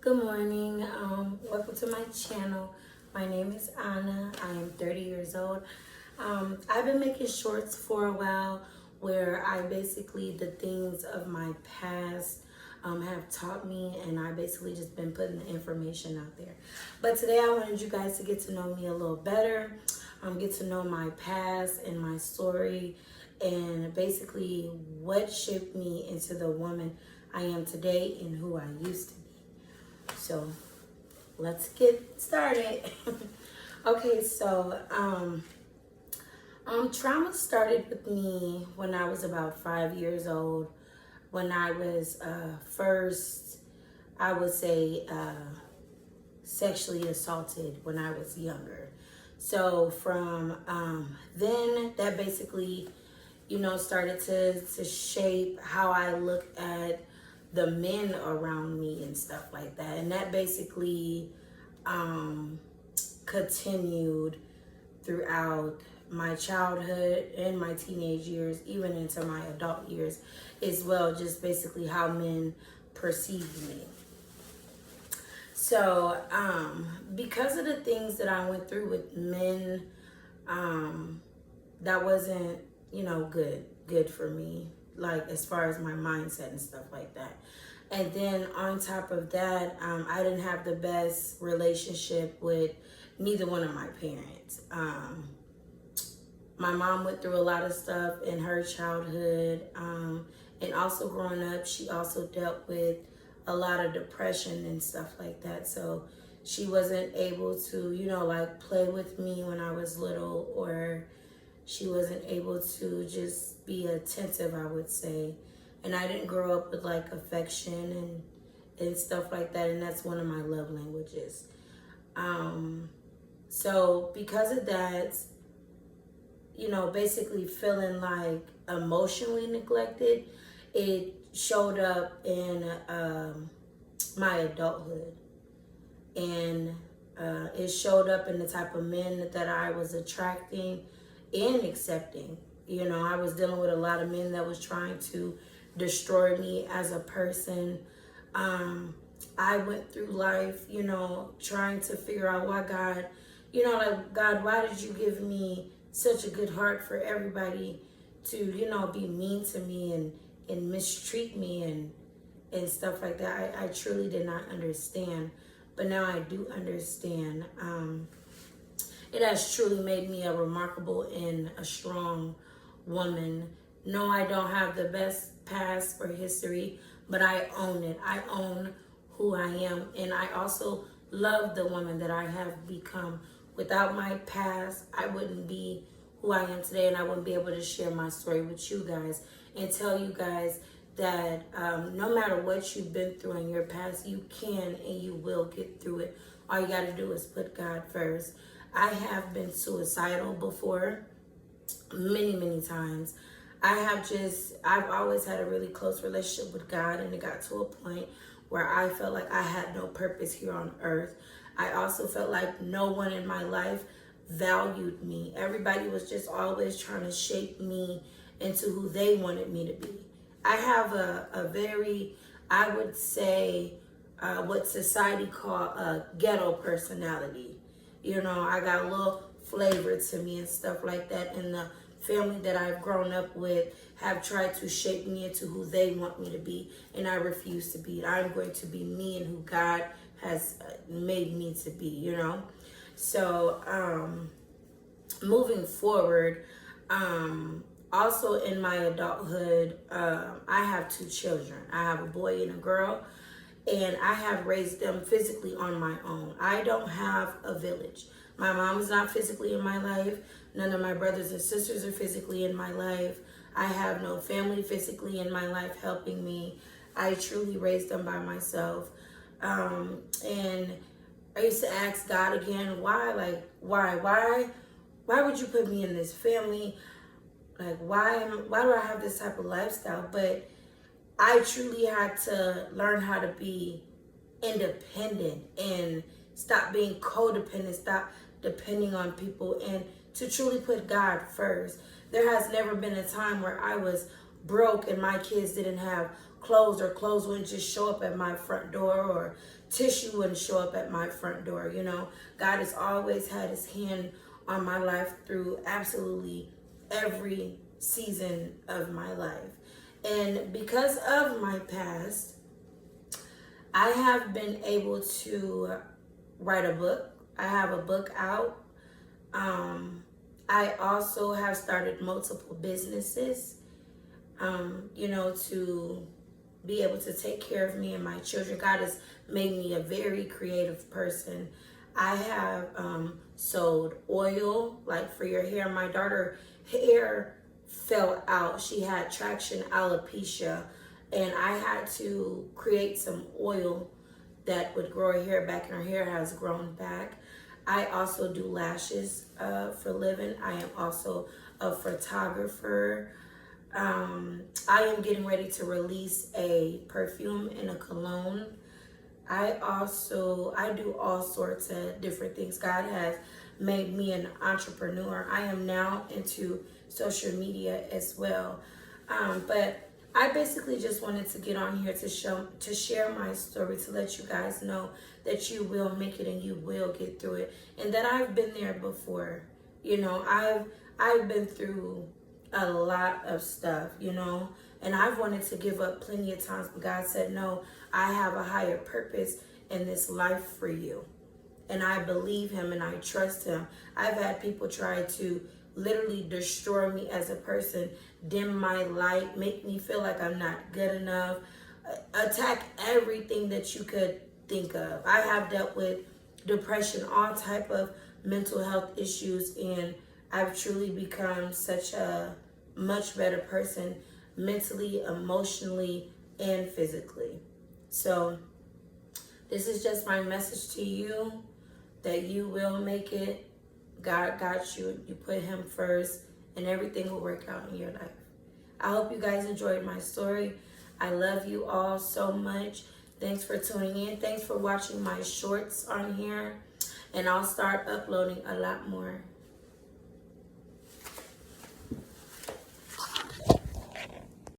Good morning. Welcome to my channel. My name is Anna. I am 30 years old. I've been making shorts for a while where I basically, the things of my past have taught me, and I basically just been putting the information out there. But today I wanted you guys to get to know me a little better, get to know my past and my story, and basically what shaped me into the woman I am today and who I used to be. So let's get started. Okay, so trauma started with me when I was about 5 years old, when I was first, I would say, sexually assaulted when I was younger. So from then, that basically, started to shape how I look at the men around me and stuff like that. And that basically continued throughout my childhood and my teenage years, even into my adult years as well, just basically how men perceive me. So because of the things that I went through with men, that wasn't, good for me, like as far as my mindset and stuff like that. And then on top of that, I didn't have the best relationship with neither one of my parents. My mom went through a lot of stuff in her childhood, and also growing up, she also dealt with a lot of depression and stuff like that. So she wasn't able to, play with me when I was little, or she wasn't able to just be attentive, I would say. And I didn't grow up with affection and stuff like that. And that's one of my love languages. So because of that, basically feeling like emotionally neglected, it showed up in my adulthood. And it showed up in the type of men that I was attracting and accepting. I was dealing with a lot of men that was trying to destroy me as a person. I went through life, trying to figure out why God, God, why did you give me such a good heart for everybody to, be mean to me and mistreat me and stuff like that. I truly did not understand, but now I do understand. It has truly made me a remarkable and a strong woman. No, I don't have the best past or history, but I own it. I own who I am, and I also love the woman that I have become. Without my past, I wouldn't be who I am today, and I wouldn't be able to share my story with you guys and tell you guys that no matter what you've been through in your past, you can and you will get through it. All you got to do is put God first. I have been suicidal before, many times. I've always had a really close relationship with God, and it got to a point where I felt like I had no purpose here on earth. I also felt like no one in my life valued me. Everybody was just always trying to shape me into who they wanted me to be. I have a very, I would say, what society call a ghetto personality. I got a little flavor to me and stuff like that. And the family that I've grown up with have tried to shape me into who they want me to be. And I refuse to be it. I'm going to be me and who God has made me to be, So moving forward, also in my adulthood, I have 2 children. I have a boy and a girl. And I have raised them physically on my own. I don't have a village. My mom is not physically in my life. None of my brothers and sisters are physically in my life. I have no family physically in my life helping me. I truly raised them by myself. And I used to ask God again, why? Why would you put me in this family? Why do I have this type of lifestyle? But I truly had to learn how to be independent and stop being codependent, stop depending on people, and to truly put God first. There has never been a time where I was broke and my kids didn't have clothes, or clothes wouldn't just show up at my front door, or tissue wouldn't show up at my front door. You know, God has always had his hand on my life through absolutely every season of my life. And because of my past, I have been able to write a book. I have a book out. I also have started multiple businesses, you know, to be able to take care of me and my children. God has made me a very creative person. I have sold oil, like for your hair. My daughter hair fell out. She had traction alopecia, and I had to create some oil that would grow her hair back, and her hair has grown back. I also do lashes for a living. I am also a photographer. I am getting ready to release a perfume and a cologne. I do all sorts of different things. God has made me an entrepreneur. I am now into social media as well. But I basically just wanted to get on here to share my story, to let you guys know that you will make it and you will get through it, and that I've been there before. You know, I've been through a lot of stuff, you know, and I've wanted to give up plenty of times, but God said, no, I have a higher purpose in this life for you. And I believe him and I trust him. I've had people try to literally destroy me as a person, dim my light, make me feel like I'm not good enough, attack everything that you could think of. I have dealt with depression, all type of mental health issues, and I've truly become such a much better person mentally, emotionally, and physically. So this is just my message to you, that you will make it. God got you. You put him first, and everything will work out in your life. I hope you guys enjoyed my story. I love you all so much. Thanks for tuning in. Thanks for watching my shorts on here. And I'll start uploading a lot more.